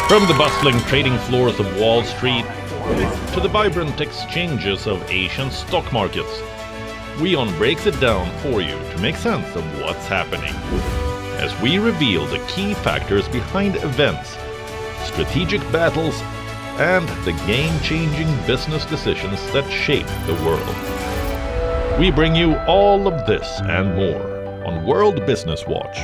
From the bustling trading floors of Wall Street to the vibrant exchanges of Asian stock markets, WION breaks it down for you to make sense of what's happening, as we reveal the key factors behind events, strategic battles, and the game-changing business decisions that shape the world. We bring you all of this and more on World Business Watch.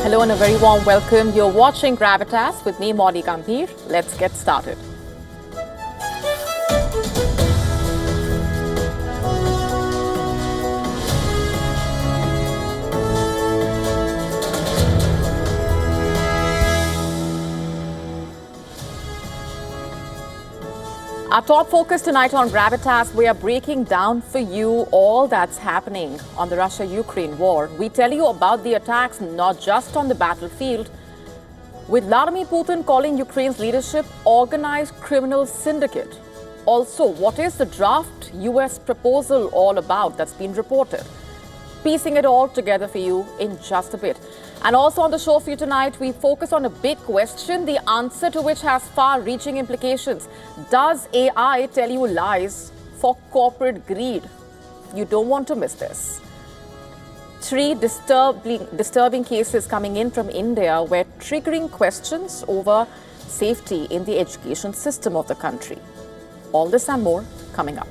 Hello and a very warm welcome. You're watching Gravitas with me, Molly Gambhir. Let's get started. Our top focus tonight on Gravitas, we are breaking down for you all that's happening on the Russia-Ukraine war. We tell you about the attacks not just on the battlefield, with Vladimir Putin calling Ukraine's leadership organized criminal syndicate. Also, what is the draft US proposal all about that's been reported? Piecing it all together for you in just a bit. And also on the show for you tonight, we focus on a big question, the answer to which has far-reaching implications. Does AI tell you lies for corporate greed? You don't want to miss this. 3 disturbing cases coming in from India were triggering questions over safety in the education system of the country. All this and more coming up.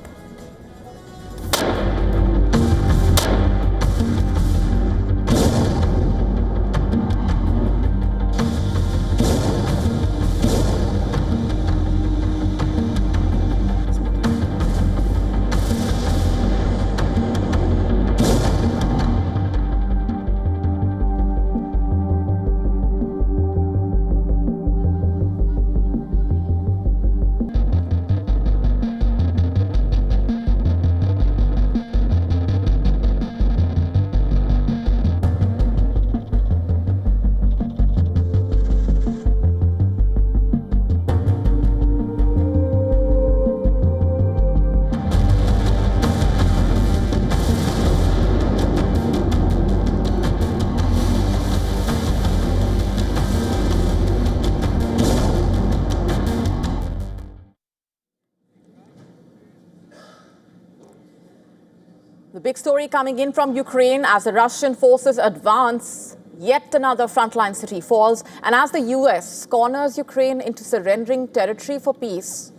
The big story coming in from Ukraine as the Russian forces advance, yet another frontline city falls, and as the US corners Ukraine into surrendering territory for peace,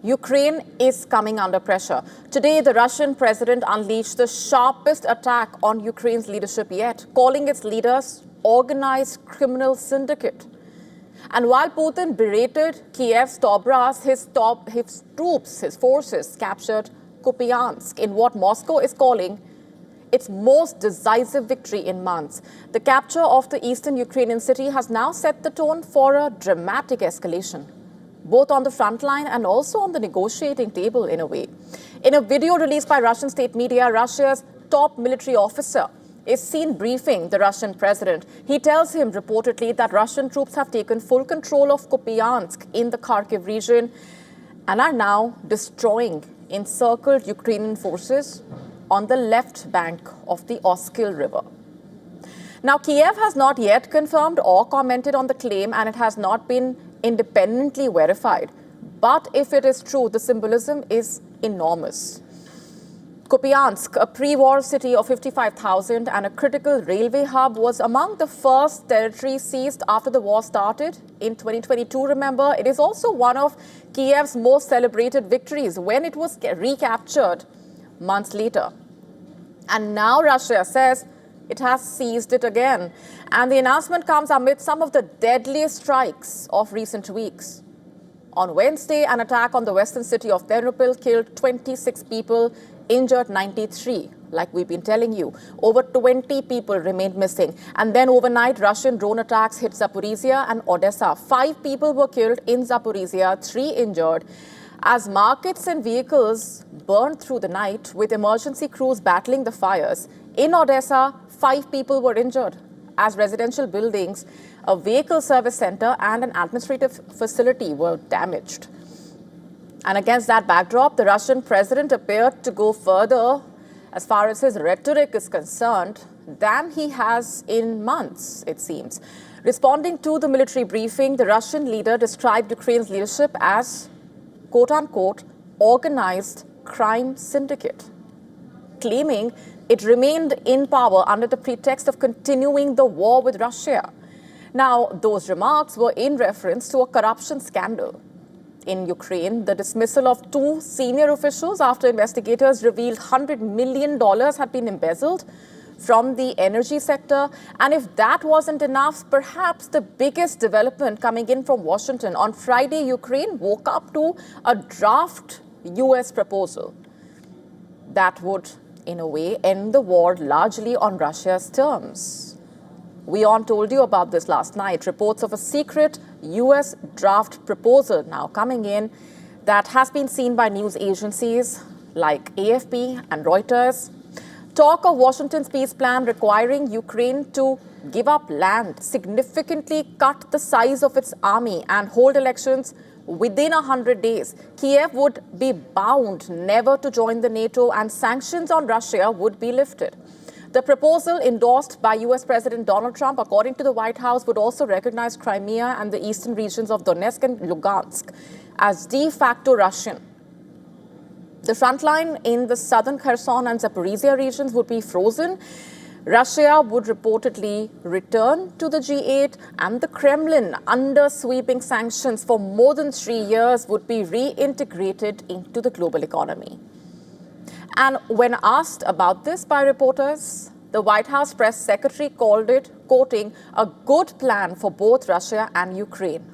Ukraine is coming under pressure. Today, the Russian president unleashed the sharpest attack on Ukraine's leadership yet, calling its leaders organized criminal syndicate. And while Putin berated Kyiv's top brass, his troops, his forces captured Kupiansk in what Moscow is calling its most decisive victory in months. The capture of the eastern Ukrainian city has now set the tone for a dramatic escalation, both on the front line and also on the negotiating table in a way. In a video released by Russian state media, Russia's top military officer is seen briefing the Russian president. He tells him reportedly that Russian troops have taken full control of Kupiansk in the Kharkiv region and are now destroying encircled Ukrainian forces on the left bank of the Oskil River. Now, Kyiv has not yet confirmed or commented on the claim, and it has not been independently verified. But if it is true, the symbolism is enormous. Kupiansk, a pre-war city of 55,000 and a critical railway hub, was among the first territories seized after the war started in 2022. Remember, it is also one of Kyiv's most celebrated victories when it was recaptured months later. And now Russia says it has seized it again. And the announcement comes amid some of the deadliest strikes of recent weeks. On Wednesday, an attack on the western city of Ternopil killed 26 people, injured 93, like we've been telling you. Over 20 people remained missing. And then overnight, Russian drone attacks hit Zaporizhzhia and Odesa. 5 people were killed in Zaporizhzhia, 3 injured, as markets and vehicles burned through the night, with emergency crews battling the fires. In Odesa, 5 people were injured, as residential buildings, a vehicle service center, and an administrative facility were damaged. And against that backdrop, the Russian president appeared to go further as far as his rhetoric is concerned than he has in months, it seems. Responding to the military briefing, the Russian leader described Ukraine's leadership as, quote-unquote, organized crime syndicate, claiming it remained in power under the pretext of continuing the war with Russia. Now, those remarks were in reference to a corruption scandal in Ukraine, the dismissal of 2 senior officials after investigators revealed $100 million had been embezzled from the energy sector. And if that wasn't enough, perhaps the biggest development coming in from Washington. On Friday, Ukraine woke up to a draft US proposal that would, in a way, end the war largely on Russia's terms. WION told you about this last night. Reports of a secret US draft proposal now coming in that has been seen by news agencies like AFP and Reuters. Talk of Washington's peace plan requiring Ukraine to give up land, significantly cut the size of its army, and hold elections within 100 days. Kyiv would be bound never to join the NATO, and sanctions on Russia would be lifted. The proposal, endorsed by US President Donald Trump, according to the White House, would also recognize Crimea and the eastern regions of Donetsk and Lugansk as de facto Russian. The front line in the southern Kherson and Zaporizhzhia regions would be frozen. Russia would reportedly return to the G8, and the Kremlin, under sweeping sanctions for more than 3 years, would be reintegrated into the global economy. And when asked about this by reporters, the White House press secretary called it, quoting, a good plan for both Russia and Ukraine.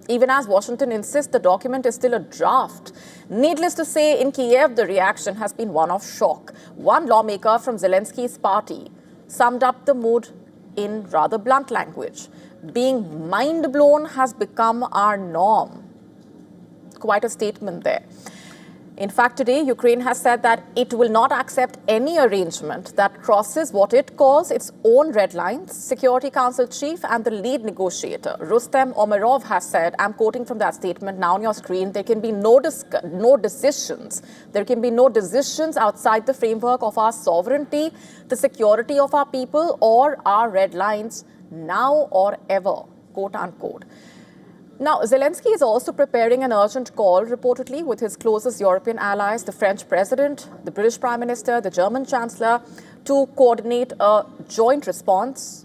Even as Washington insists the document is still a draft. Needless to say, in Kyiv, the reaction has been one of shock. One lawmaker from Zelensky's party summed up the mood in rather blunt language. Being mind blown has become our norm. Quite a statement there. In fact, today, Ukraine has said that it will not accept any arrangement that crosses what it calls its own red lines. Security Council chief and the lead negotiator, Rustem Umerov, has said, I'm quoting from that statement now on your screen, there can be no decisions. There can be no decisions outside the framework of our sovereignty, the security of our people, or our red lines, now or ever, quote unquote. Now, Zelensky is also preparing an urgent call, reportedly, with his closest European allies, the French president, the British prime minister, the German chancellor, to coordinate a joint response.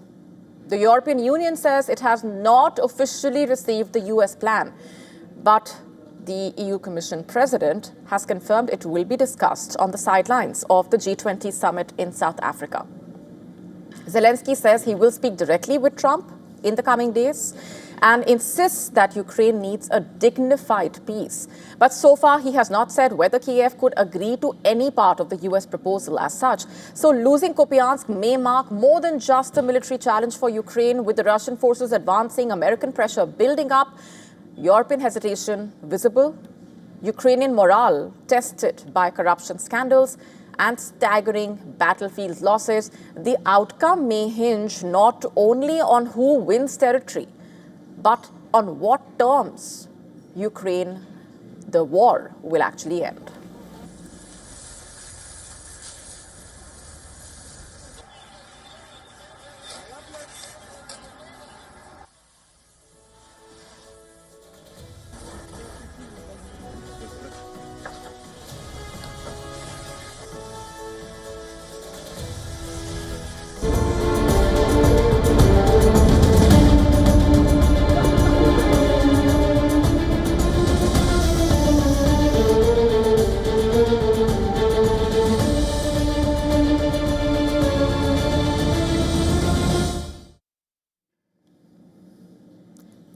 The European Union says it has not officially received the US plan, but the EU Commission president has confirmed it will be discussed on the sidelines of the G20 summit in South Africa. Zelensky says he will speak directly with Trump in the coming days and insists that Ukraine needs a dignified peace. But so far, he has not said whether Kyiv could agree to any part of the US proposal as such. So losing Kupiansk may mark more than just a military challenge for Ukraine, with the Russian forces advancing, American pressure building up, European hesitation visible, Ukrainian morale tested by corruption scandals, and staggering battlefield losses. The outcome may hinge not only on who wins territory, but on what terms Ukraine, the war, will actually end.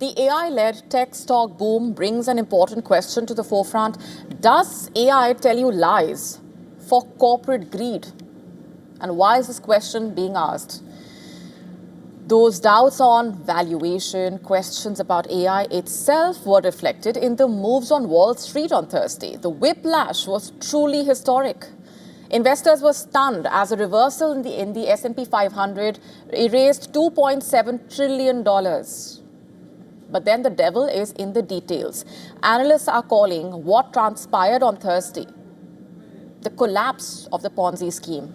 The AI-led tech stock boom brings an important question to the forefront. Does AI tell you lies for corporate greed? And why is this question being asked? Those doubts on valuation, questions about AI itself were reflected in the moves on Wall Street on Thursday. The whiplash was truly historic. Investors were stunned as a reversal in the S&P 500 erased $2.7 trillion. But then the devil is in the details. Analysts are calling what transpired on Thursday the collapse of the Ponzi scheme.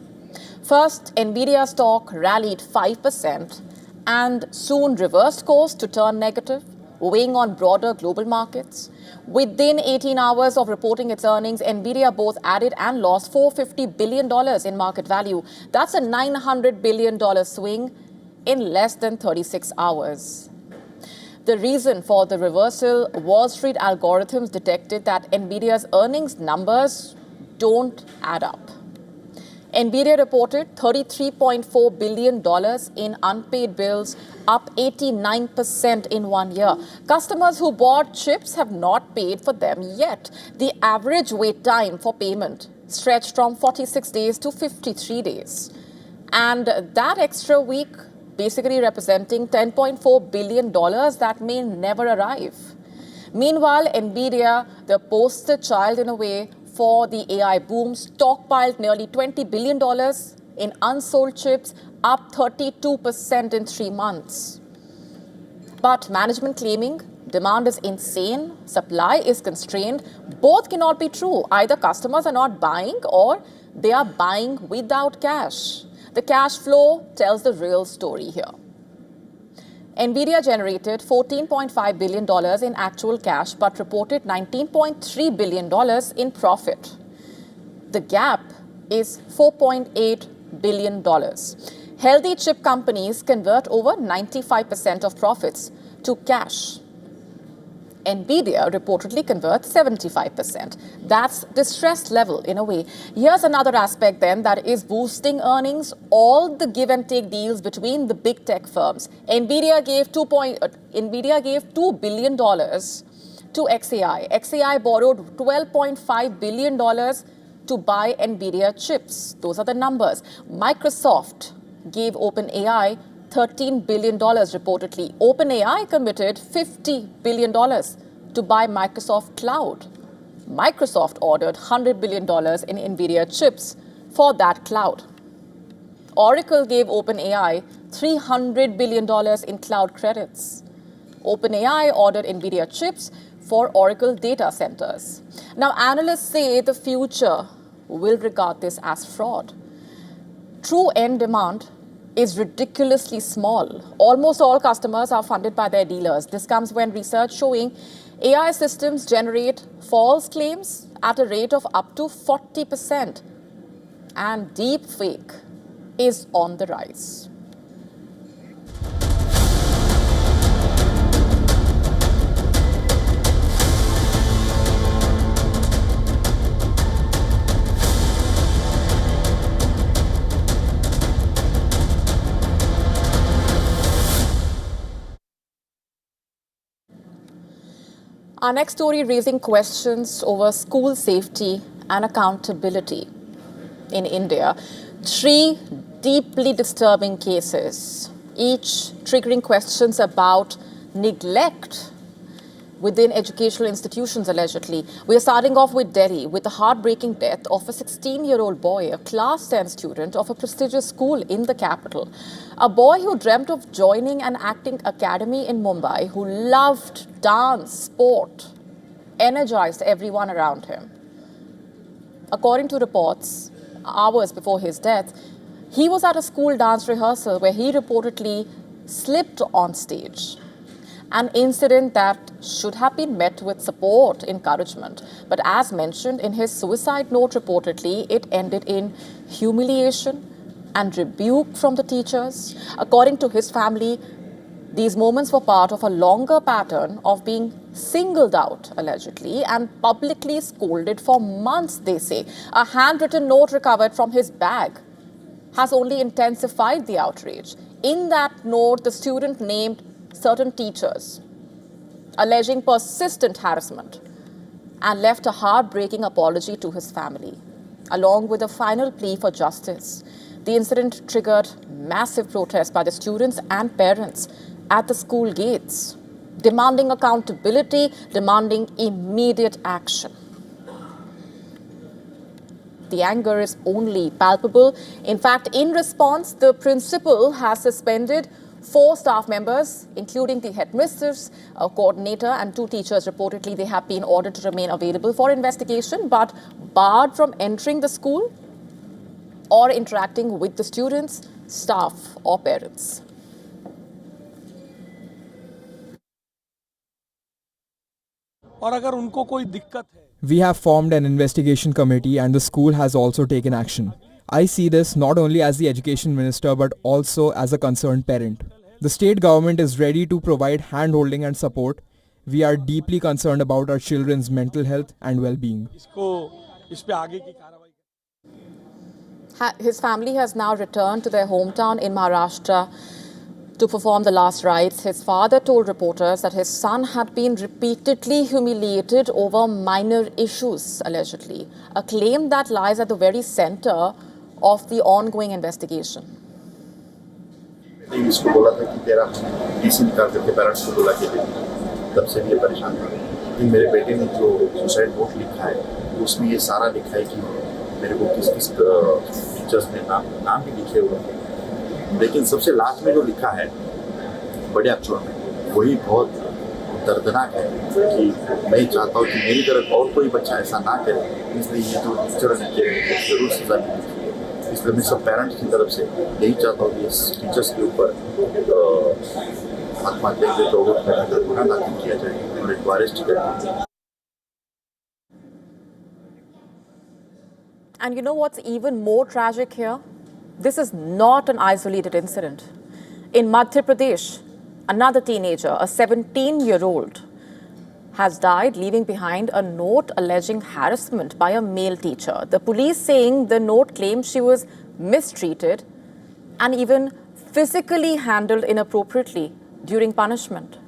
First, Nvidia stock rallied 5% and soon reversed course to turn negative, weighing on broader global markets. Within 18 hours of reporting its earnings, Nvidia both added and lost $450 billion in market value. That's a $900 billion swing in less than 36 hours. The reason for the reversal, Wall Street algorithms detected that Nvidia's earnings numbers don't add up. Nvidia reported $33.4 billion in unpaid bills, up 89% in 1 year. Customers who bought chips have not paid for them yet. The average wait time for payment stretched from 46 days to 53 days. And that extra week basically representing $10.4 billion that may never arrive. Meanwhile, Nvidia, the poster child in a way for the AI boom, stockpiled nearly $20 billion in unsold chips, up 32% in 3 months. But management claiming demand is insane, supply is constrained, both cannot be true. Either customers are not buying or they are buying without cash. The cash flow tells the real story here. Nvidia generated $14.5 billion in actual cash but reported $19.3 billion in profit. The gap is $4.8 billion. Healthy chip companies convert over 95% of profits to cash. Nvidia reportedly converts 75%. That's distress level in a way. Here's another aspect then that is boosting earnings, all the give and take deals between the big tech firms. Nvidia gave $2 billion to XAI. XAI borrowed $12.5 billion to buy Nvidia chips. Those are the numbers. Microsoft gave OpenAI $13 billion reportedly. OpenAI committed $50 billion to buy Microsoft Cloud. Microsoft ordered $100 billion in Nvidia chips for that cloud. Oracle gave OpenAI $300 billion in cloud credits. OpenAI ordered Nvidia chips for Oracle data centers. Now, analysts say the future will regard this as fraud. True end demand is ridiculously small. Almost all customers are funded by their dealers. This comes when research showing AI systems generate false claims at a rate of up to 40%. And deepfake is on the rise. Our next story raising questions over school safety and accountability in India. 3 deeply disturbing cases, each triggering questions about neglect within educational institutions, allegedly. We are starting off with Delhi, with the heartbreaking death of a 16-year-old boy, a class 10 student of a prestigious school in the capital. A boy who dreamt of joining an acting academy in Mumbai, who loved dance, sport, energized everyone around him. According to reports, hours before his death, he was at a school dance rehearsal where he reportedly slipped on stage. An incident that should have been met with support, encouragement. But as mentioned in his suicide note reportedly, it ended in humiliation and rebuke from the teachers. According to his family, these moments were part of a longer pattern of being singled out, allegedly, and publicly scolded for months, they say. A handwritten note recovered from his bag has only intensified the outrage. In that note, the student named certain teachers alleging persistent harassment, and left a heartbreaking apology to his family, along with a final plea for justice. The incident triggered massive protests by the students and parents at the school gates, demanding accountability, demanding immediate action. The anger is only palpable. In fact, in response, the principal has suspended 4 staff members, including the headmistress, a coordinator, and 2 teachers. Reportedly, they have been ordered to remain available for investigation, but barred from entering the school or interacting with the students, staff, or parents. We have formed an investigation committee and the school has also taken action. I see this not only as the education minister but also as a concerned parent. The state government is ready to provide hand-holding and support. We are deeply concerned about our children's mental health and well-being. His family has now returned to their hometown in Maharashtra to perform the last rites. His father told reporters that his son had been repeatedly humiliated over minor issues, allegedly, a claim that lies at the very center of the ongoing investigation. इसको बोला था कि तेरा DC निकाल करके parents को बुला के दे, तब से भी ये परेशान था कि मेरे बेटे ने जो सुसाइड नोट लिखा है उसमें ये सारा लिखा है कि मेरे को किस किस टीचर्स ने नाम भी लिखे हुए हैं, लेकिन सबसे लास्ट में जो लिखा है बड़े अक्षरों में वही बहुत दर्दनाक है कि मैं चाहता हूँ कि मेरी तरफ और कोई बच्चा ऐसा ना करे, इसलिए ये जो टीचर ने किया जरूर सजा मिलनी चाहिए। इसलिए मैं सब पेरेंट्स की तरफ से यही चाहता हूँ कि इस टीचर्स के ऊपर आत्महत्या के प्रवृत्ति करने का गुनाह दाखिल किया जाए और इनको अरेस्ट किया जाए। And you know what's even more tragic here? This is not an isolated incident. In Madhya Pradesh, another teenager, a 17-year-old, has died, leaving behind a note alleging harassment by a male teacher. The police saying the note claims she was mistreated and even physically handled inappropriately during punishment.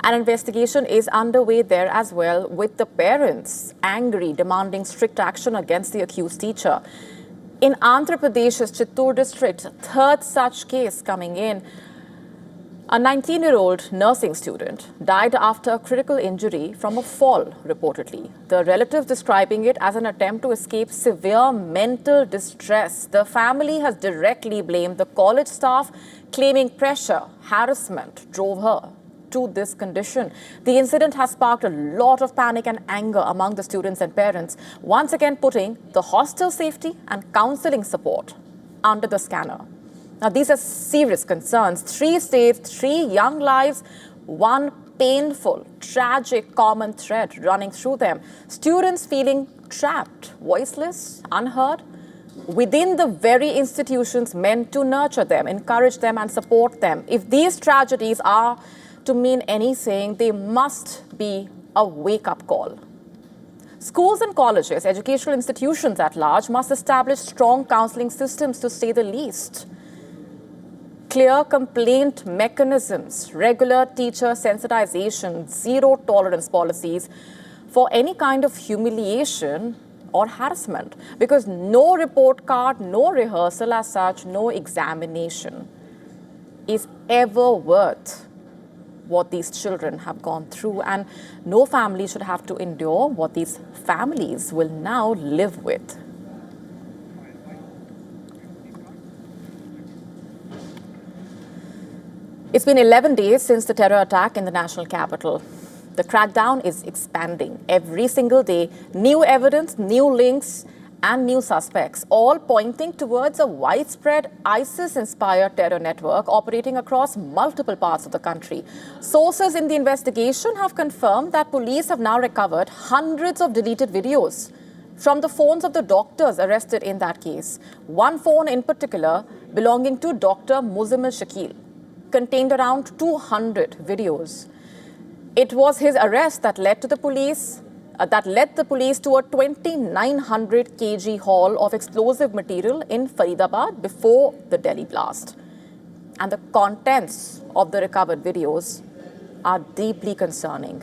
An investigation is underway there as well, with the parents angry, demanding strict action against the accused teacher. In Andhra Pradesh's Chittoor district, third such case coming in, a 19-year-old nursing student died after a critical injury from a fall, reportedly. The relatives describing it as an attempt to escape severe mental distress. The family has directly blamed the college staff, claiming pressure, harassment drove her to this condition. The incident has sparked a lot of panic and anger among the students and parents, once again putting the hostel safety and counseling support under the scanner. Now, these are serious concerns. 3 states, 3 young lives, one painful, tragic common thread running through them. Students feeling trapped, voiceless, unheard, within the very institutions meant to nurture them, encourage them and support them. If these tragedies are to mean anything, they must be a wake-up call. Schools and colleges, educational institutions at large, must establish strong counseling systems, to say the least. Clear complaint mechanisms, regular teacher sensitization, zero-tolerance policies for any kind of humiliation or harassment. Because no report card, no rehearsal as such, no examination is ever worth what these children have gone through, and no family should have to endure what these families will now live with. It's been 11 days since the terror attack in the national capital. The crackdown is expanding every single day. New evidence, new links, and new suspects, all pointing towards a widespread ISIS-inspired terror network operating across multiple parts of the country. Sources in the investigation have confirmed that police have now recovered hundreds of deleted videos from the phones of the doctors arrested in that case. One phone in particular, belonging to Dr. Muzammil Shakil, contained around 200 videos. It was his arrest that led the police to a 2,900 kg haul of explosive material in Faridabad before the Delhi blast. And the contents of the recovered videos are deeply concerning.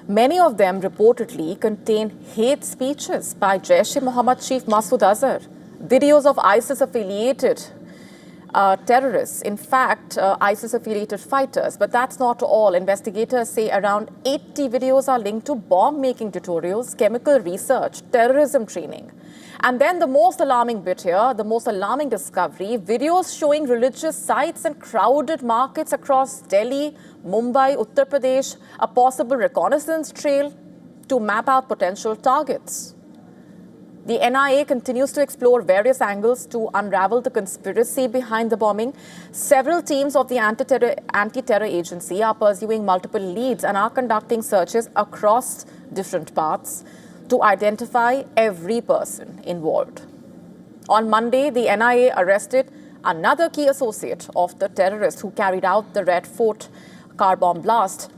Many of them reportedly contain hate speeches by Jaish-e-Mohammed chief Masood Azhar, videos of ISIS-affiliated terrorists, in fact, ISIS-affiliated fighters. But that's not all. Investigators say around 80 videos are linked to bomb-making tutorials, chemical research, terrorism training. And then the most alarming bit here, the most alarming discovery, videos showing religious sites and crowded markets across Delhi, Mumbai, Uttar Pradesh, a possible reconnaissance trail to map out potential targets. The NIA continues to explore various angles to unravel the conspiracy behind the bombing. Several teams of the anti-terror agency are pursuing multiple leads and are conducting searches across different paths to identify every person involved. On Monday, the NIA arrested another key associate of the terrorist who carried out the Red Fort car bomb blast.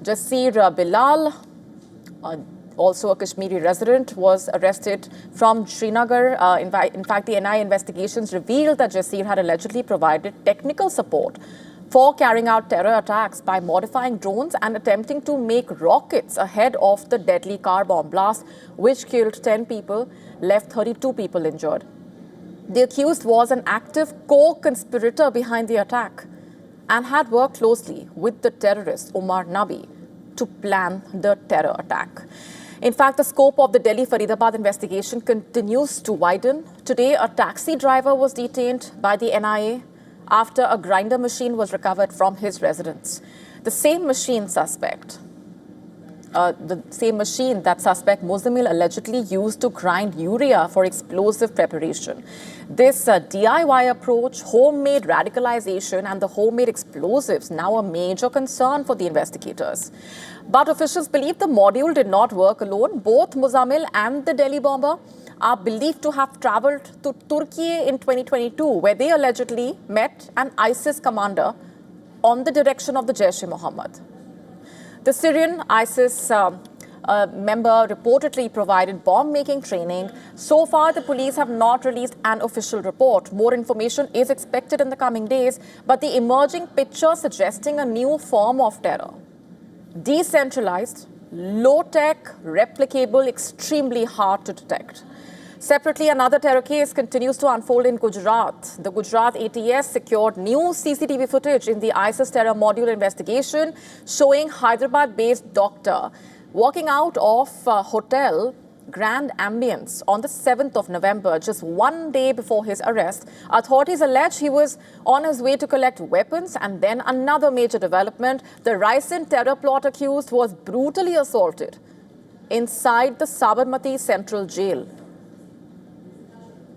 Jasir Bilal, also a Kashmiri resident, was arrested from Srinagar. In fact, the NIA investigations revealed that Jasir had allegedly provided technical support for carrying out terror attacks by modifying drones and attempting to make rockets ahead of the deadly car bomb blast, which killed 10 people, left 32 people injured. The accused was an active co-conspirator behind the attack and had worked closely with the terrorist Umar Nabi to plan the terror attack. In fact, the scope of the Delhi-Faridabad investigation continues to widen. Today, a taxi driver was detained by the NIA after a grinder machine was recovered from his residence. The same machine that suspect Muzammil allegedly used to grind urea for explosive preparation. This DIY approach, homemade radicalization and the homemade explosives, now a major concern for the investigators. But officials believe the module did not work alone. Both Muzammil and the Delhi bomber are believed to have traveled to Turkey in 2022, where they allegedly met an ISIS commander on the direction of the Jaish-e-Mohammed. The Syrian ISIS member reportedly provided bomb-making training. So far, the police have not released an official report. More information is expected in the coming days, but the emerging picture suggesting a new form of terror. Decentralized, low-tech, replicable, extremely hard to detect. Separately, another terror case continues to unfold in Gujarat. The Gujarat ATS secured new CCTV footage in the ISIS terror module investigation, showing Hyderabad-based doctor walking out of hotel Grand Ambience on the 7th of November, just one day before his arrest. Authorities allege he was on his way to collect weapons. And then another major development, the Raisen terror plot accused was brutally assaulted inside the Sabarmati Central Jail.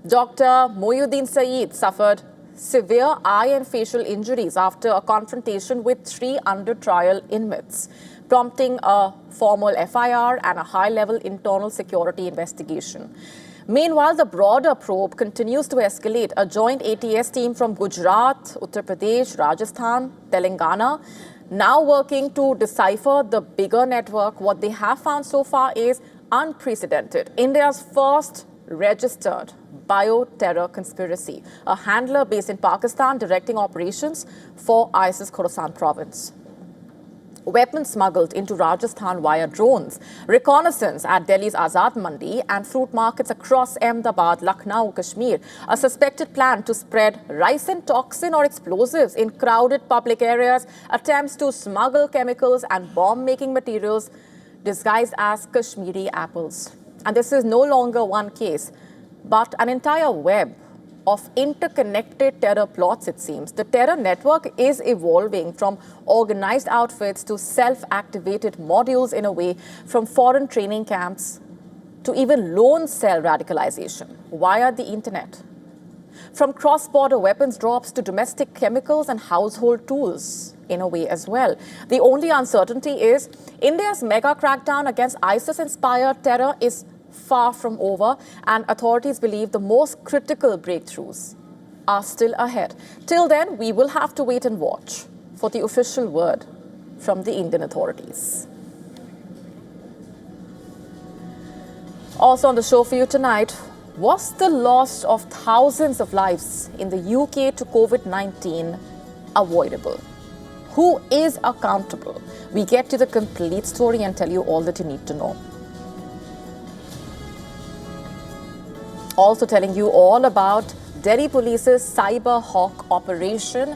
Dr. Moyuddin Saeed suffered severe eye and facial injuries after a confrontation with 3 under-trial inmates, prompting a formal FIR and a high-level internal security investigation. Meanwhile, the broader probe continues to escalate. A joint ATS team from Gujarat, Uttar Pradesh, Rajasthan, Telangana, now working to decipher the bigger network. What they have found so far is unprecedented. India's first registered bioterror conspiracy, a handler based in Pakistan directing operations for ISIS Khorasan province. Weapons smuggled into Rajasthan via drones, reconnaissance at Delhi's Azad Mandi and fruit markets across Ahmedabad, Lucknow, Kashmir, a suspected plan to spread ricin toxin or explosives in crowded public areas, attempts to smuggle chemicals and bomb-making materials disguised as Kashmiri apples. And this is no longer one case, but an entire web of interconnected terror plots, it seems. The terror network is evolving from organized outfits to self-activated modules in a way, from foreign training camps to even lone cell radicalization via the internet. From cross-border weapons drops to domestic chemicals and household tools in a way as well. The only uncertainty is India's mega crackdown against ISIS-inspired terror is far from over, and authorities believe the most critical breakthroughs are still ahead. Till then, we will have to wait and watch for the official word from the Indian authorities. Also on the show for you tonight, was the loss of thousands of lives in the UK to COVID-19 avoidable? Who is accountable? We get to the complete story and tell you all that you need to know. Also telling you all about Delhi Police's Cyber Hawk operation.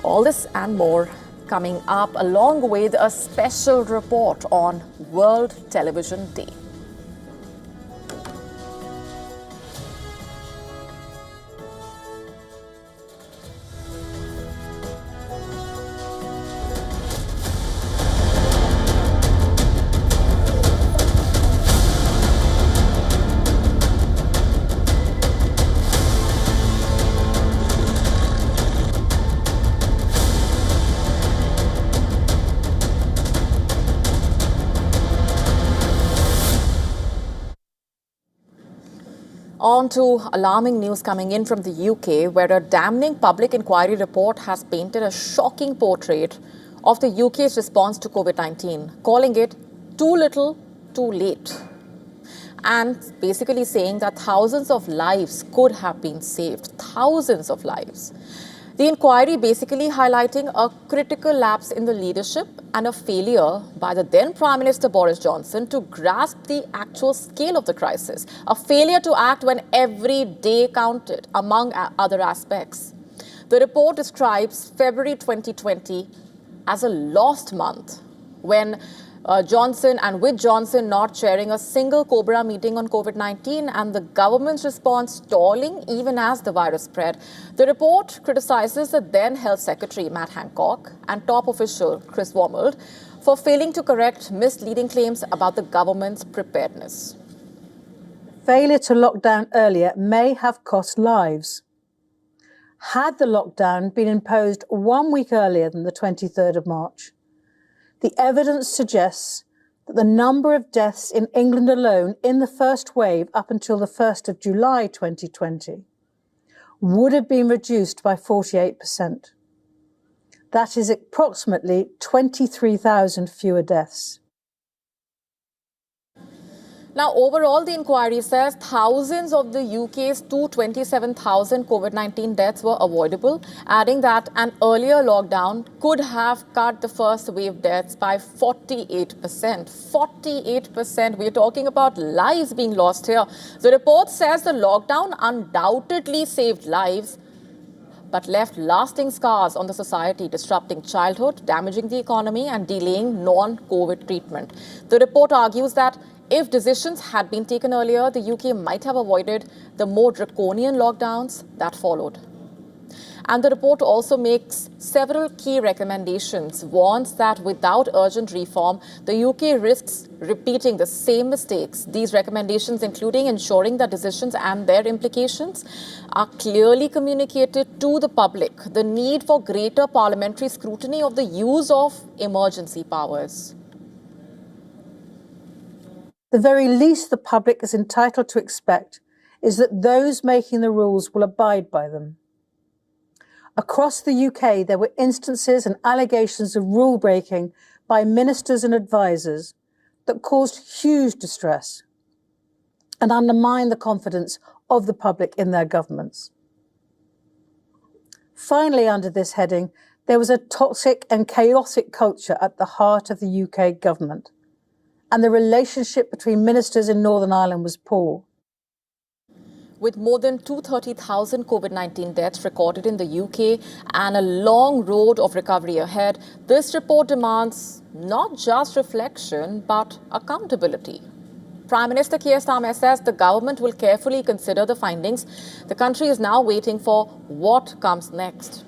All this and more coming up, along with a special report on World Television Day. On to alarming news coming in from the UK, where a damning public inquiry report has painted a shocking portrait of the UK's response to COVID-19, calling it too little, too late. And basically saying that thousands of lives could have been saved, thousands of lives. The inquiry basically highlighting a critical lapse in the leadership and a failure by the then Prime Minister Boris Johnson to grasp the actual scale of the crisis, a failure to act when every day counted, among other aspects. The report describes February 2020 as a lost month when Johnson not chairing a single Cobra meeting on COVID-19 and the government's response stalling even as the virus spread. The report criticizes the then Health Secretary Matt Hancock and top official Chris Wormald for failing to correct misleading claims about the government's preparedness. Failure to lock down earlier may have cost lives. Had the lockdown been imposed 1 week earlier than the 23rd of March, the evidence suggests that the number of deaths in England alone in the first wave up until the 1st of July 2020 would have been reduced by 48%. That is approximately 23,000 fewer deaths. Now, overall, the inquiry says thousands of the UK's 227,000 COVID-19 deaths were avoidable, adding that an earlier lockdown could have cut the first wave deaths by 48%. 48%. We're talking about lives being lost here. The report says the lockdown undoubtedly saved lives, but left lasting scars on the society, disrupting childhood, damaging the economy, and delaying non-COVID treatment. The report argues that if decisions had been taken earlier, the UK might have avoided the more draconian lockdowns that followed. And the report also makes several key recommendations, warns that without urgent reform, the UK risks repeating the same mistakes. These recommendations, including ensuring that decisions and their implications are clearly communicated to the public, the need for greater parliamentary scrutiny of the use of emergency powers. The very least the public is entitled to expect is that those making the rules will abide by them. Across the UK, there were instances and allegations of rule breaking by ministers and advisors that caused huge distress and undermined the confidence of the public in their governments. Finally, under this heading, there was a toxic and chaotic culture at the heart of the UK government, and the relationship between ministers in Northern Ireland was poor. With more than 230,000 COVID-19 deaths recorded in the UK and a long road of recovery ahead, this report demands not just reflection, but accountability. Prime Minister Keir Starmer says the government will carefully consider the findings. The country is now waiting for what comes next.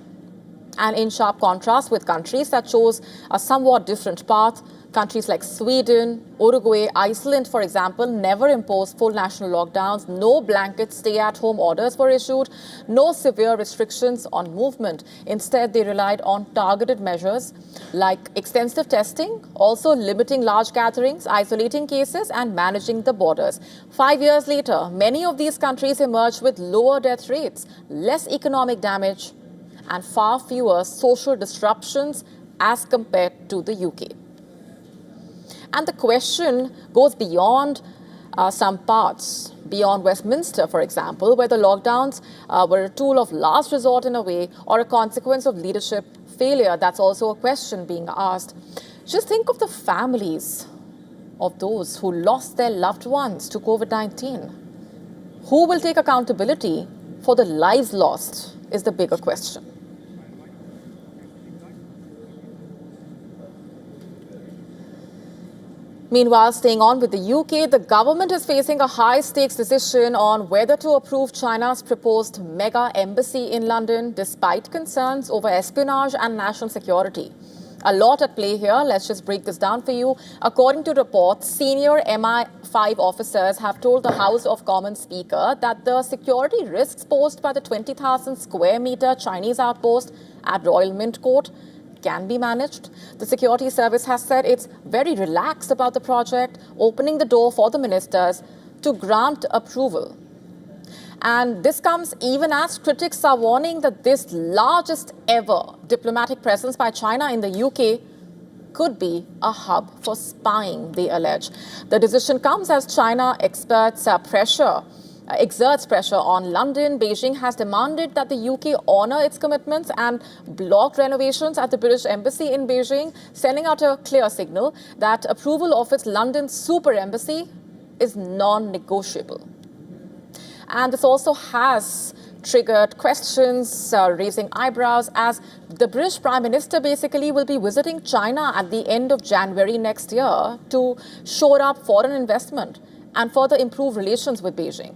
And in sharp contrast with countries that chose a somewhat different path, countries like Sweden, Uruguay, Iceland, for example, never imposed full national lockdowns. No blanket stay-at-home orders were issued. No severe restrictions on movement. Instead, they relied on targeted measures like extensive testing, also limiting large gatherings, isolating cases, and managing the borders. 5 years later, many of these countries emerged with lower death rates, less economic damage, and far fewer social disruptions as compared to the UK. And the question goes beyond some parts, beyond Westminster, for example, where the lockdowns were a tool of last resort in a way, or a consequence of leadership failure? That's also a question being asked. Just think of the families of those who lost their loved ones to COVID-19. Who will take accountability for the lives lost is the bigger question. Meanwhile, staying on with the UK, the government is facing a high-stakes decision on whether to approve China's proposed mega embassy in London, despite concerns over espionage and national security. A lot at play here. Let's just break this down for you. According to reports, senior MI5 officers have told the House of Commons Speaker that the security risks posed by the 20,000 square meter Chinese outpost at Royal Mint Court can be managed. The security service has said it's very relaxed about the project, opening the door for the ministers to grant approval. And this comes even as critics are warning that this largest ever diplomatic presence by China in the UK could be a hub for spying, they allege. The decision comes as China exerts pressure on London. Beijing has demanded that the UK honour its commitments and blocked renovations at the British Embassy in Beijing, sending out a clear signal that approval of its London super embassy is non-negotiable. And this also has triggered questions, raising eyebrows, as the British Prime Minister basically will be visiting China at the end of January next year to shore up foreign investment and further improve relations with Beijing.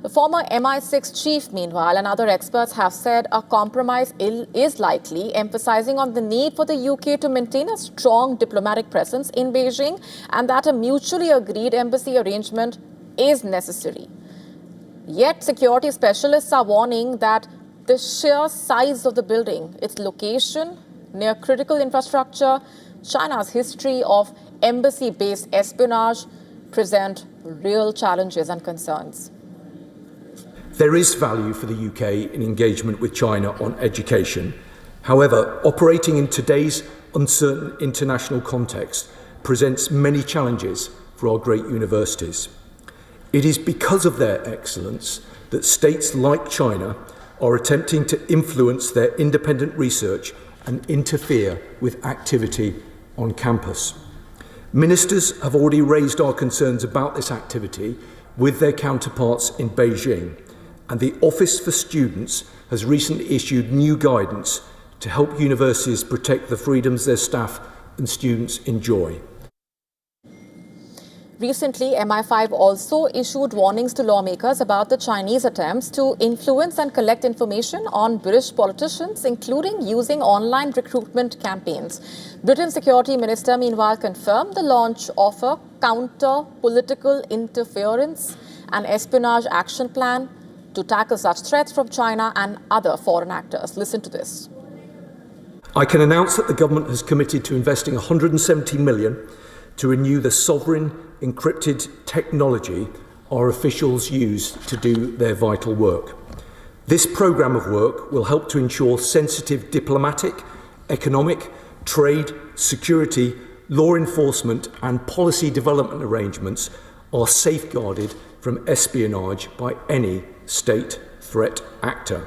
The former MI6 chief, meanwhile, and other experts have said a compromise is likely, emphasizing on the need for the UK to maintain a strong diplomatic presence in Beijing and that a mutually agreed embassy arrangement is necessary. Yet, security specialists are warning that the sheer size of the building, its location near critical infrastructure, China's history of embassy-based espionage present real challenges and concerns. There is value for the UK in engagement with China on education. However, operating in today's uncertain international context presents many challenges for our great universities. It is because of their excellence that states like China are attempting to influence their independent research and interfere with activity on campus. Ministers have already raised our concerns about this activity with their counterparts in Beijing, and the Office for Students has recently issued new guidance to help universities protect the freedoms their staff and students enjoy. Recently, MI5 also issued warnings to lawmakers about the Chinese attempts to influence and collect information on British politicians, including using online recruitment campaigns. Britain's Security Minister, meanwhile, confirmed the launch of a counter-political interference and espionage action plan to tackle such threats from China and other foreign actors. Listen to this. I can announce that the government has committed to investing $170 million to renew the sovereign encrypted technology our officials use to do their vital work. This programme of work will help to ensure sensitive diplomatic, economic, trade, security, law enforcement and policy development arrangements are safeguarded from espionage by any state threat actor.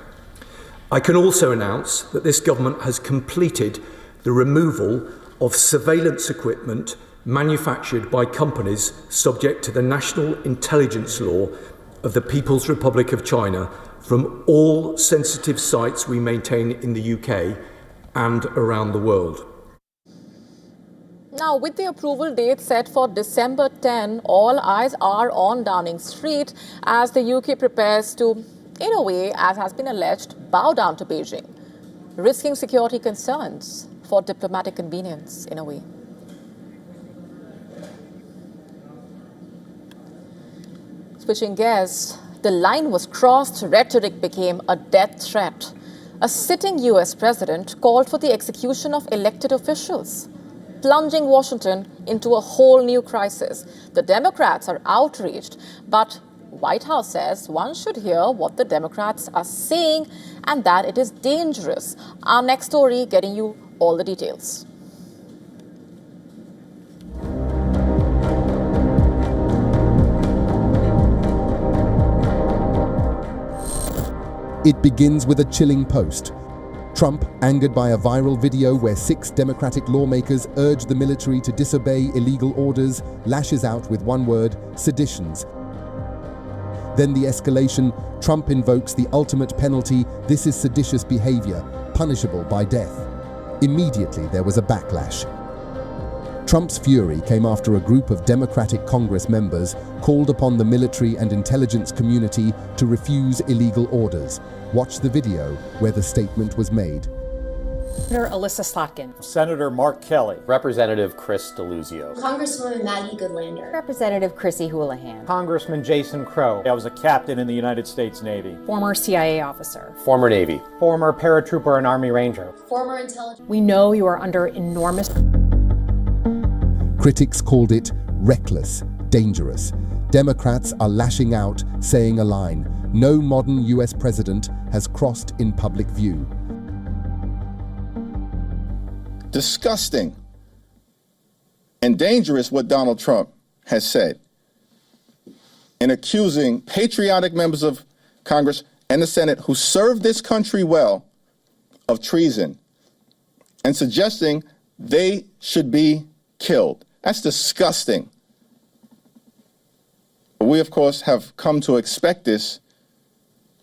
I can also announce that this government has completed the removal of surveillance equipment manufactured by companies subject to the national intelligence law of the People's Republic of China from all sensitive sites we maintain in the UK and around the world. Now, with the approval date set for December 10, all eyes are on Downing Street as the UK prepares to, in a way, as has been alleged, bow down to Beijing, risking security concerns for diplomatic convenience, in a way. Switching gears, the line was crossed, rhetoric became a death threat. A sitting US president called for the execution of elected officials, plunging Washington into a whole new crisis. The Democrats are outraged, but White House says one should hear what the Democrats are saying and that it is dangerous. Our next story getting you all the details. It begins with a chilling post. Trump, angered by a viral video where 6 Democratic lawmakers urge the military to disobey illegal orders, lashes out with one word: seditions. Then the escalation, Trump invokes the ultimate penalty: this is seditious behavior, punishable by death. Immediately there was a backlash. Trump's fury came after a group of Democratic Congress members called upon the military and intelligence community to refuse illegal orders. Watch the video where the statement was made. Senator Alyssa Slotkin. Senator Mark Kelly. Representative Chris Deluzio. Congresswoman Maggie Goodlander. Representative Chrissy Houlihan. Congressman Jason Crow. I was a captain in the United States Navy. Former CIA officer. Former Navy. Former paratrooper and Army Ranger. Former intelligence. We know you are under enormous... Critics called it reckless, dangerous. Democrats are lashing out, saying a line: no modern US president has crossed in public view. Disgusting and dangerous what Donald Trump has said in accusing patriotic members of Congress and the Senate who served this country well of treason and suggesting they should be killed. That's disgusting. We, of course, have come to expect this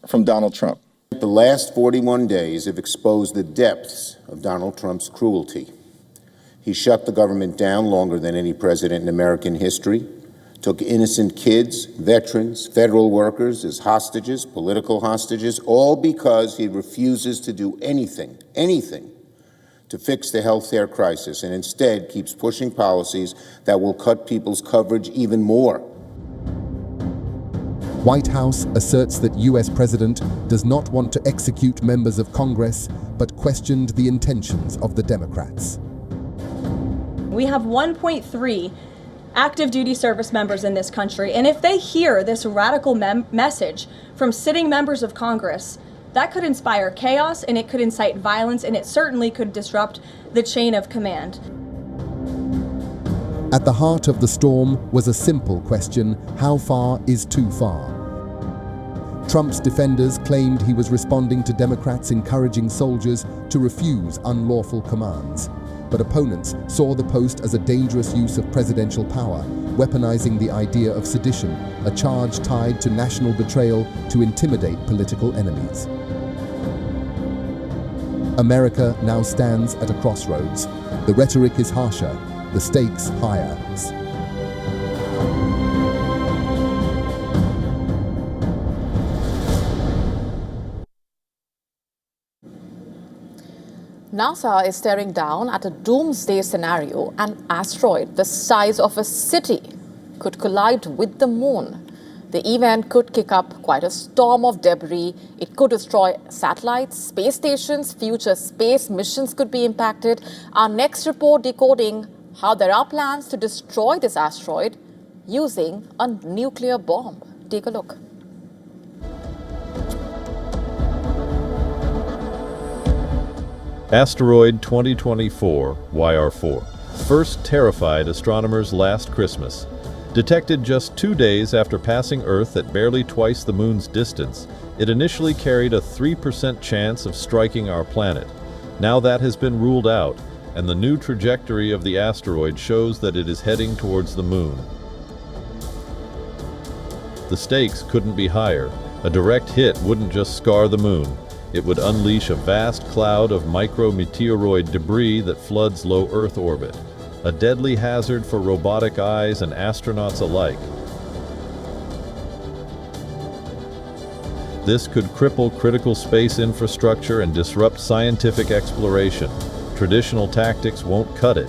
from Donald Trump. The last 41 days have exposed the depths of Donald Trump's cruelty. He shut the government down longer than any president in American history, took innocent kids, veterans, federal workers as hostages, political hostages, all because he refuses to do anything to fix the healthcare crisis, and instead keeps pushing policies that will cut people's coverage even more. White House asserts that US President does not want to execute members of Congress, but questioned the intentions of the Democrats. We have 1.3 active duty service members in this country, and if they hear this radical message from sitting members of Congress, that could inspire chaos, and it could incite violence, and it certainly could disrupt the chain of command. At the heart of the storm was a simple question: how far is too far? Trump's defenders claimed he was responding to Democrats encouraging soldiers to refuse unlawful commands. But opponents saw the post as a dangerous use of presidential power, weaponizing the idea of sedition, a charge tied to national betrayal to intimidate political enemies. America now stands at a crossroads. The rhetoric is harsher, the stakes higher. NASA is staring down at a doomsday scenario. An asteroid the size of a city could collide with the moon. The event could kick up quite a storm of debris. It could destroy satellites, space stations, future space missions could be impacted. Our next report decoding how there are plans to destroy this asteroid using a nuclear bomb. Take a look. Asteroid 2024 YR4 first terrified astronomers last Christmas. Detected just 2 days after passing Earth at barely twice the moon's distance, it initially carried a 3% chance of striking our planet. Now that has been ruled out, and the new trajectory of the asteroid shows that it is heading towards the moon. The stakes couldn't be higher. A direct hit wouldn't just scar the moon. It would unleash a vast cloud of micrometeoroid debris that floods low Earth orbit, a deadly hazard for robotic eyes and astronauts alike. This could cripple critical space infrastructure and disrupt scientific exploration. Traditional tactics won't cut it.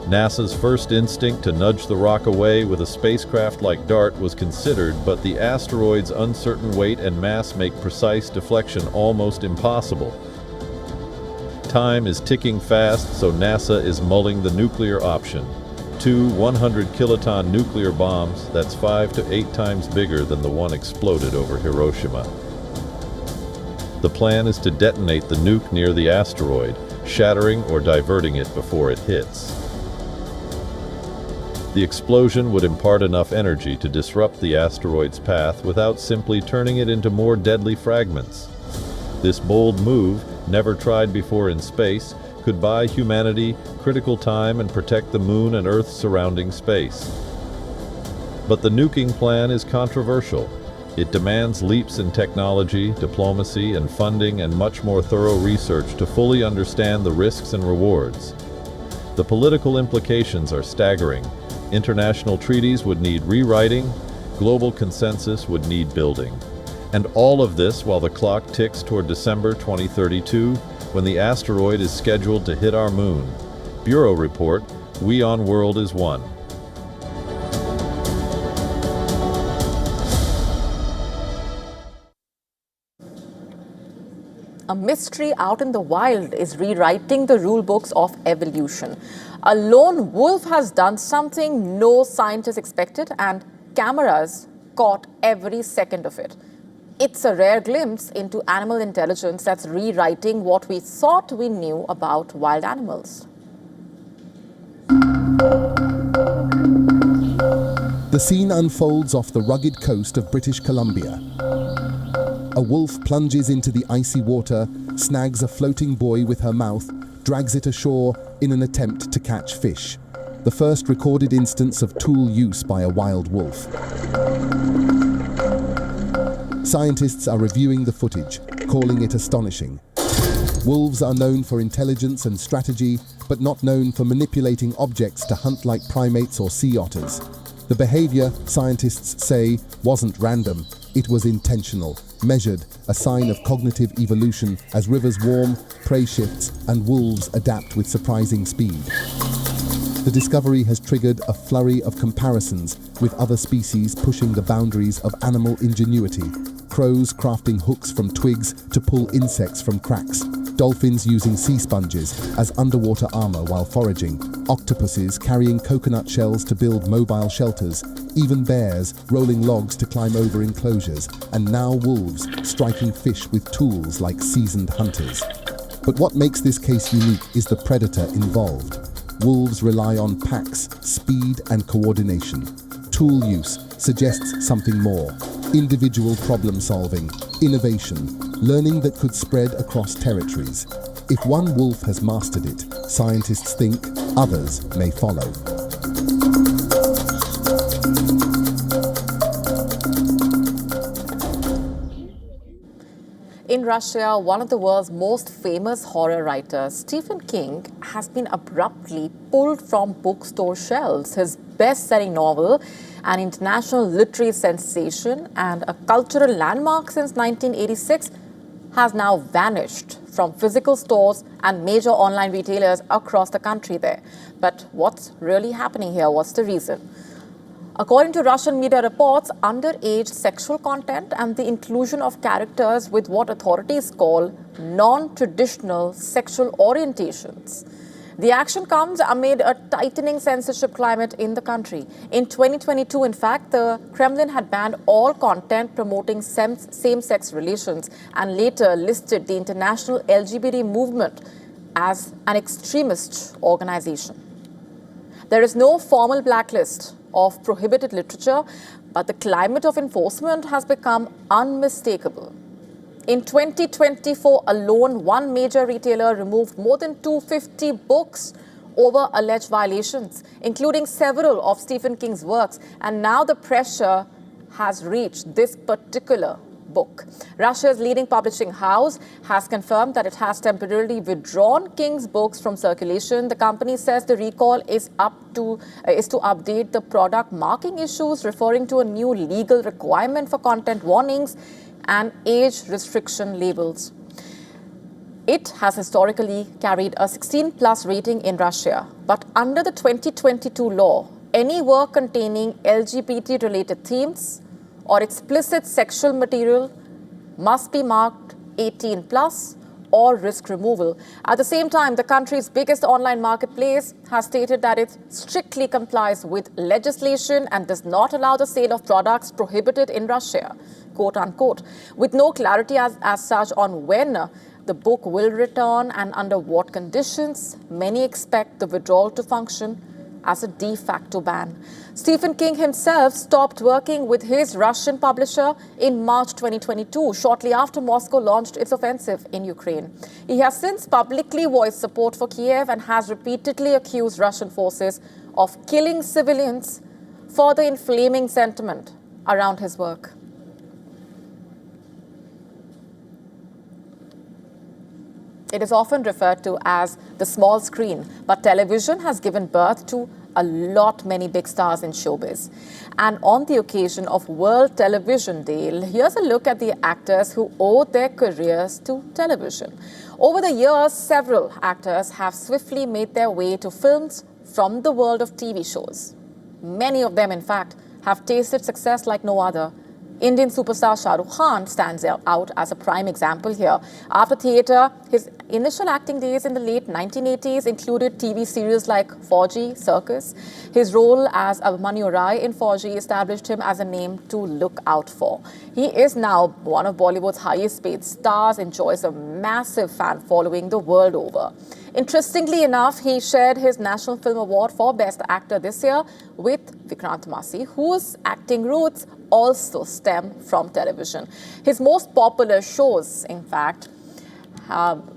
NASA's first instinct to nudge the rock away with a spacecraft like DART was considered, but the asteroid's uncertain weight and mass make precise deflection almost impossible. Time is ticking fast, so NASA is mulling the nuclear option. 2 100-kiloton nuclear bombs, that's 5 to 8 times bigger than the one exploded over Hiroshima. The plan is to detonate the nuke near the asteroid, shattering or diverting it before it hits. The explosion would impart enough energy to disrupt the asteroid's path without simply turning it into more deadly fragments. This bold move never tried before in space, could buy humanity critical time and protect the moon and Earth's surrounding space. But the nuking plan is controversial. It demands leaps in technology, diplomacy, and funding, and much more thorough research to fully understand the risks and rewards. The political implications are staggering. International treaties would need rewriting, global consensus would need building. And all of this while the clock ticks toward December 2032, when the asteroid is scheduled to hit our moon. Bureau report, WION World is one. A mystery out in the wild is rewriting the rule books of evolution. A lone wolf has done something no scientist expected, and cameras caught every second of it. It's a rare glimpse into animal intelligence that's rewriting what we thought we knew about wild animals. The scene unfolds off the rugged coast of British Columbia. A wolf plunges into the icy water, snags a floating buoy with her mouth, drags it ashore in an attempt to catch fish. The first recorded instance of tool use by a wild wolf. Scientists are reviewing the footage, calling it astonishing. Wolves are known for intelligence and strategy, but not known for manipulating objects to hunt like primates or sea otters. The behavior, scientists say, wasn't random. It was intentional, measured, a sign of cognitive evolution as rivers warm, prey shifts, and wolves adapt with surprising speed. The discovery has triggered a flurry of comparisons with other species pushing the boundaries of animal ingenuity. Crows crafting hooks from twigs to pull insects from cracks. Dolphins using sea sponges as underwater armor while foraging. Octopuses carrying coconut shells to build mobile shelters. Even bears rolling logs to climb over enclosures. And now wolves striking fish with tools like seasoned hunters. But what makes this case unique is the predator involved. Wolves rely on packs, speed, and coordination. Tool use suggests something more. Individual problem solving, innovation, learning that could spread across territories. If one wolf has mastered it, scientists think others may follow. In Russia, one of the world's most famous horror writers, Stephen King, has been abruptly pulled from bookstore shelves. His best-selling novel, an international literary sensation and a cultural landmark since 1986, has now vanished from physical stores and major online retailers across the country there. But what's really happening here? What's the reason? According to Russian media reports, underage sexual content and the inclusion of characters with what authorities call non-traditional sexual orientations. The action comes amid a tightening censorship climate in the country. In 2022, in fact, the Kremlin had banned all content promoting same-sex relations and later listed the international LGBT movement as an extremist organization. There is no formal blacklist of prohibited literature, but the climate of enforcement has become unmistakable. In 2024 alone, one major retailer removed more than 250 books over alleged violations, including several of Stephen King's works, and now the pressure has reached this particular book. Russia's leading publishing house has confirmed that it has temporarily withdrawn King's books from circulation. The company says the recall is to update the product marking issues, referring to a new legal requirement for content warnings and age restriction labels. It has historically carried a 16+ rating in Russia, but under the 2022 law, any work containing LGBT-related themes or explicit sexual material must be marked 18+ or risk removal. At the same time, the country's biggest online marketplace has stated that it strictly complies with legislation and does not allow the sale of products prohibited in Russia, quote unquote, with no clarity as such on when the book will return and under what conditions. Many expect the withdrawal to function as a de facto ban. Stephen King himself stopped working with his Russian publisher in March 2022, shortly after Moscow launched its offensive in Ukraine. He has since publicly voiced support for Kyiv and has repeatedly accused Russian forces of killing civilians, further inflaming sentiment around his work. It is often referred to as the small screen, but television has given birth to many big stars in showbiz. And on the occasion of World Television Day, here's a look at the actors who owe their careers to television. Over the years, several actors have swiftly made their way to films from the world of TV shows. Many of them, in fact, have tasted success like no other. Indian superstar Shah Rukh Khan stands out as a prime example here. After theatre, his initial acting days in the late 1980s included TV series like Fauji, Circus. His role as Abhimanyu Rai in Fauji established him as a name to look out for. He is now one of Bollywood's highest paid stars, enjoys a massive fan following the world over. Interestingly enough, he shared his National Film Award for Best Actor this year with Vikrant Massey, whose acting roots also stem from television. His most popular shows, in fact,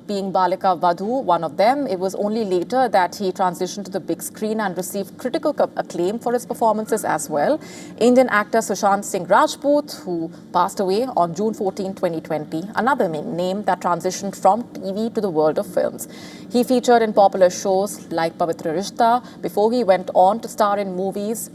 being Balika Vadhu, one of them. It was only later that he transitioned to the big screen and received critical acclaim for his performances as well. Indian actor Sushant Singh Rajput, who passed away on June 14, 2020, another name that transitioned from TV to the world of films. He featured in popular shows like Pavitra Rishta before he went on to star in movies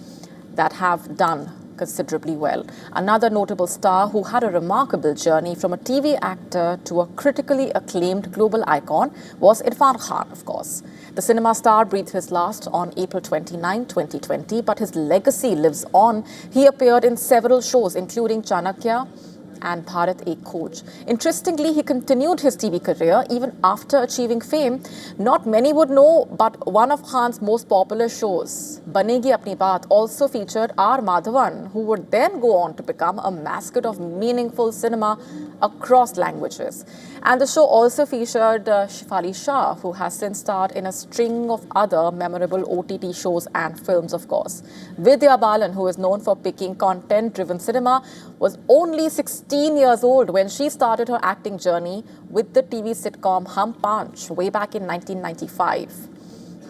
that have done considerably well. Another notable star who had a remarkable journey from a TV actor to a critically acclaimed global icon was Irfan Khan, of course. The cinema star breathed his last on April 29, 2020, but his legacy lives on. He appeared in several shows, including Chanakya and Bharat Ek Khoj. Interestingly, he continued his TV career even after achieving fame. Not many would know, but one of Khan's most popular shows, Banegi Apni Baat, also featured R. Madhavan, who would then go on to become a mascot of meaningful cinema across languages. And the show also featured Shefali Shah, who has since starred in a string of other memorable OTT shows and films, of course. Vidya Balan, who is known for picking content-driven cinema, was only 16 years old when she started her acting journey with the TV sitcom Hum Panch way back in 1995.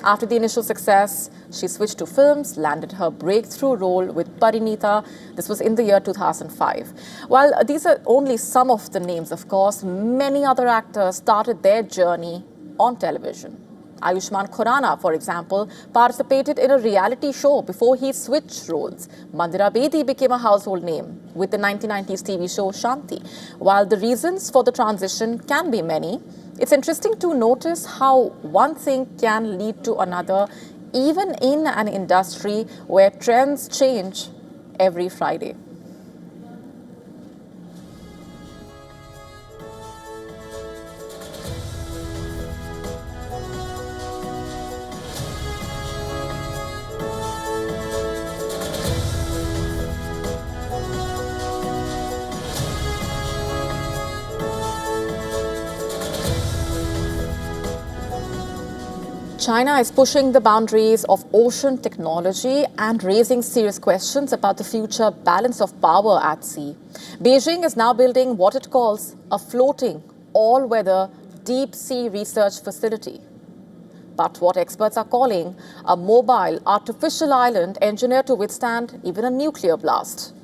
After the initial success, she switched to films, landed her breakthrough role with Parinita. This was in the year 2005. While these are only some of the names, of course, many other actors started their journey on television. Ayushmann Khurrana, for example, participated in a reality show before he switched roles. Mandira Bedi became a household name with the 1990s TV show Shanti. While the reasons for the transition can be many, it's interesting to notice how one thing can lead to another, even in an industry where trends change every Friday. China is pushing the boundaries of ocean technology and raising serious questions about the future balance of power at sea. Beijing is now building what it calls a floating, all-weather, deep-sea research facility. But what experts are calling a mobile, artificial island engineered to withstand even a nuclear blast.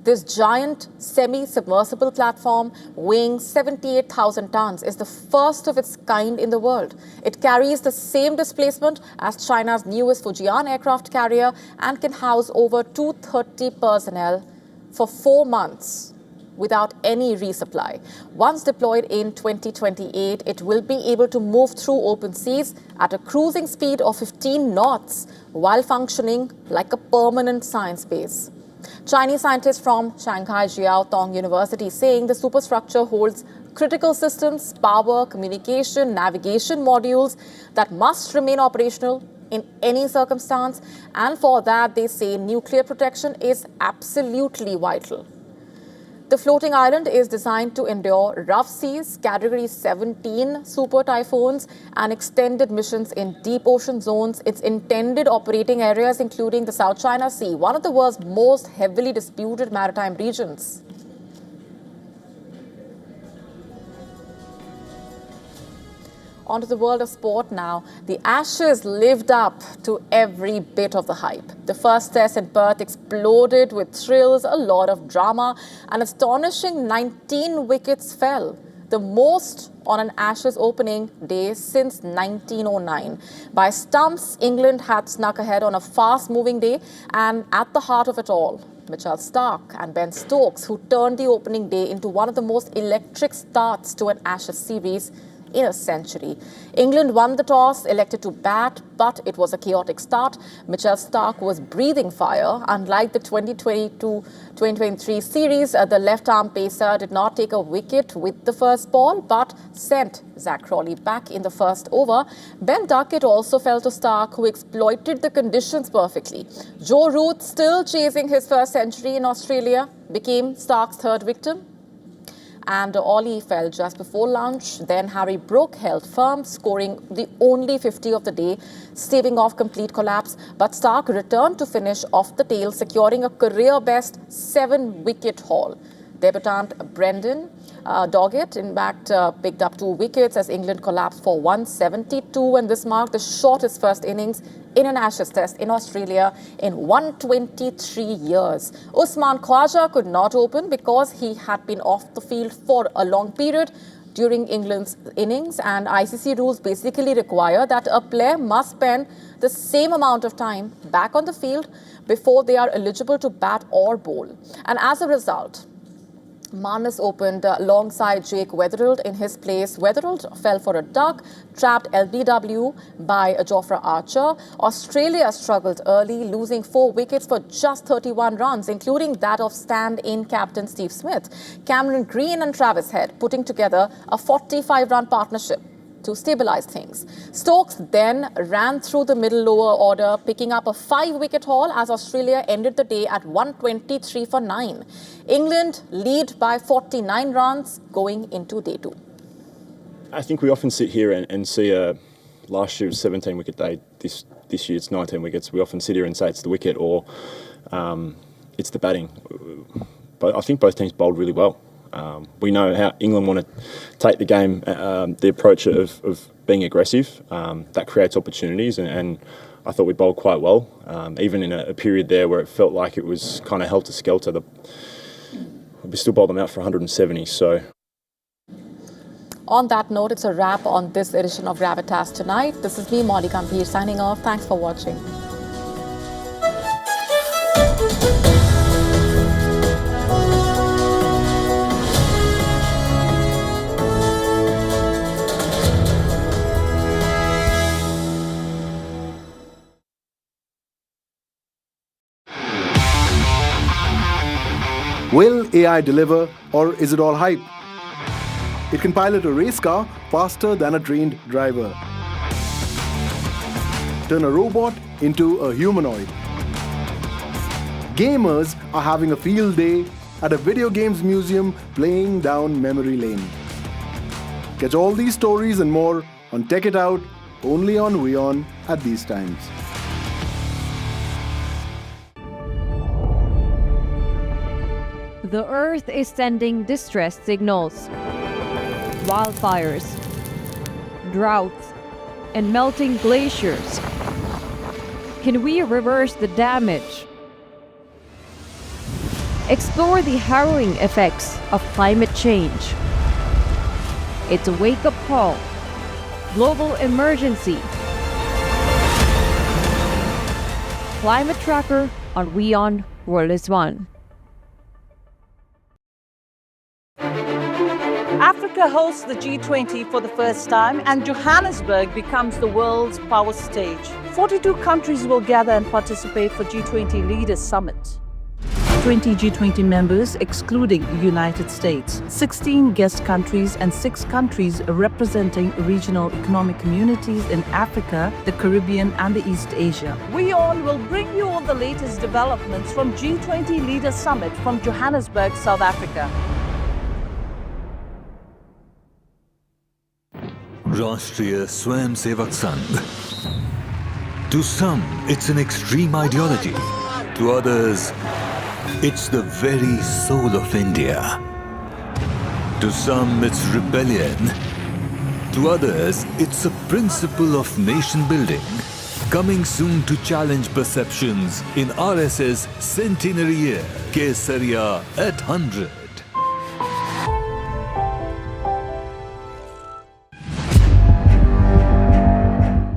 This giant semi-submersible platform, weighing 78,000 tons, is the first of its kind in the world. It carries the same displacement as China's newest Fujian aircraft carrier and can house over 230 personnel for 4 months without any resupply. Once deployed in 2028, it will be able to move through open seas at a cruising speed of 15 knots while functioning like a permanent science base. Chinese scientists from Shanghai Jiao Tong University saying the superstructure holds critical systems, power, communication, navigation modules that must remain operational in any circumstance. And for that, they say nuclear protection is absolutely vital. The floating island is designed to endure rough seas, Category 17 super typhoons, and extended missions in deep ocean zones. Its intended operating areas including the South China Sea, one of the world's most heavily disputed maritime regions. Onto the world of sport now. The Ashes lived up to every bit of the hype. The first test in Perth exploded with thrills, a lot of drama. An astonishing 19 wickets fell, the most on an Ashes opening day since 1909. By stumps, England had snuck ahead on a fast-moving day, and at the heart of it all, Mitchell Starc and Ben Stokes, who turned the opening day into one of the most electric starts to an Ashes series in a century. England won the toss, elected to bat, but it was a chaotic start. Mitchell Starc was breathing fire. Unlike the 2022-2023 series, the left-arm pacer did not take a wicket with the first ball, but sent Zach Crawley back in the first over. Ben Duckett also fell to Starc, who exploited the conditions perfectly. Joe Root, still chasing his first century in Australia, became Starc's third victim. And Ollie fell just before lunch. Then Harry Brook held firm, scoring the only 50 of the day, staving off complete collapse. But Starc returned to finish off the tail, securing a career-best 7-wicket haul. Debutant Brendan Doggett, in fact, picked up 2 wickets as England collapsed for 172, and this marked the shortest first innings in an Ashes test in Australia in 123 years. Usman Khawaja could not open because he had been off the field for a long period during England's innings, and ICC rules basically require that a player must spend the same amount of time back on the field before they are eligible to bat or bowl. And as a result, Marnus opened alongside Jake Weatherald in his place. Weatherald fell for a duck, trapped LBW by Jofra Archer. Australia struggled early, losing 4 wickets for just 31 runs, including that of stand-in captain Steve Smith. Cameron Green and Travis Head putting together a 45-run partnership to stabilize things. Stokes then ran through the middle lower order, picking up a 5-wicket haul as Australia ended the day at 123 for 9. England lead by 49 runs going into day 2. I think we often sit here and see last year was 17-wicket day. This year it's 19 wickets. We often sit here and say it's the wicket or it's the batting. But I think both teams bowled really well. We know how England want to take the game, the approach of being aggressive. That creates opportunities, and I thought we bowled quite well. Even in a period there where it felt like it was kind of helter-skelter, we still bowled them out for 170. So, on that note, it's a wrap on this edition of Gravitas Tonight. This is me, Molly Gambhir, signing off. Thanks for watching. Will AI deliver, or is it all hype? It can pilot a race car faster than a trained driver. Turn a robot into a humanoid. Gamers are having a field day at a video games museum playing down memory lane. Catch all these stories and more on Tech It Out, only on WION at these times. The Earth is sending distress signals. Wildfires, droughts, and melting glaciers. Can we reverse the damage? Explore the harrowing effects of climate change. It's a wake-up call. Global emergency. Climate Tracker on WION World is One. Africa hosts the G20 for the first time, and Johannesburg becomes the world's power stage. 42 countries will gather and participate for G20 Leaders Summit. 20 G20 members, excluding the United States, 16 guest countries and 6 countries representing regional economic communities in Africa, the Caribbean and the East Asia. WION will bring you all the latest developments from G20 Leaders Summit from Johannesburg, South Africa. Rashtriya Swayamsevak Sangh. To some, it's an extreme ideology. To others, it's the very soul of India. To some, it's rebellion. To others, it's a principle of nation building. Coming soon to challenge perceptions in RSS centenary year, Kesariya at 100.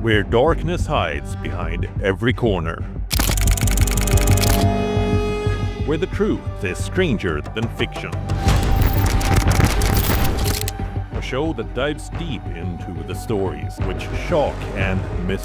Where darkness hides behind every corner. Where the truth is stranger than fiction. A show that dives deep into the stories which shock and mystery.